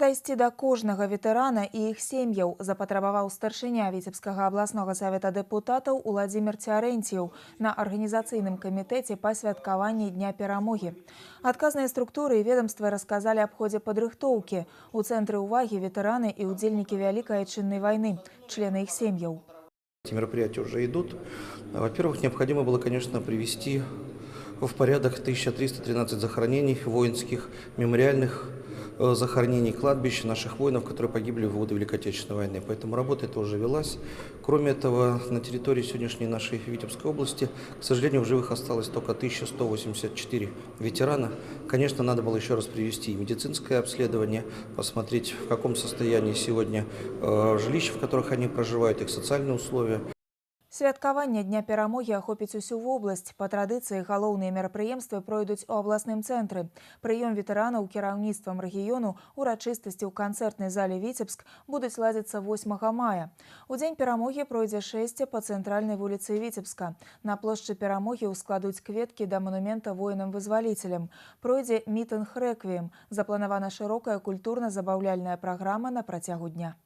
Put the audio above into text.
Дайсці да кожнага ветэрана і іх сем'яў запатрабаваў старшыня Віцебскага абласнога савета дэпутатаў Уладзімір Цярэнціў на арганізацыйным камітэце па святкаванні Дня перамогі. Адказныя структуры і ведомствы расказалі аб ходзе падрыхтоўкі. У цэнтры ўвагі ветэраны і ўдзельнікі Вялікай Айчыннай вайны, члены іх сем'яў. Эти мероприятия уже идут. Во-первых, необходимо было, конечно, привести в порядок 1313 захоронений воинских, мемориальных захоронений, кладбищ наших воинов, которые погибли в годы Великой Отечественной войны. Поэтому работа эта уже велась. Кроме этого, на территории сегодняшней нашей Витебской области, к сожалению, в живых осталось только 1184 ветерана. Конечно, надо было еще раз привести и медицинское обследование, посмотреть, в каком состоянии сегодня жилища, в которых они проживают, их социальные условия. Святкаванне Дня перамогі ахопіць усю вобласць. Па традыцыі галоўныя мерапрыемствы пройдуць у абласным цэнтры. Прыём ветэранаў кіраўніцтвам рэгіёну, урачыстасці ў канцэртнай зале Віцебск будуць ладзіцца 8 мая. У дзень перамогі пройдзе шэсце па цэнтральнай вуліцы Віцебска. На плошчы перамогі ўскладуць кветкі да манумента воінам-вызваліцелям. Пройдзе мітынг-рэквіем. Запланавана шырокая культурна-забаўляльная праграма на працягу дня.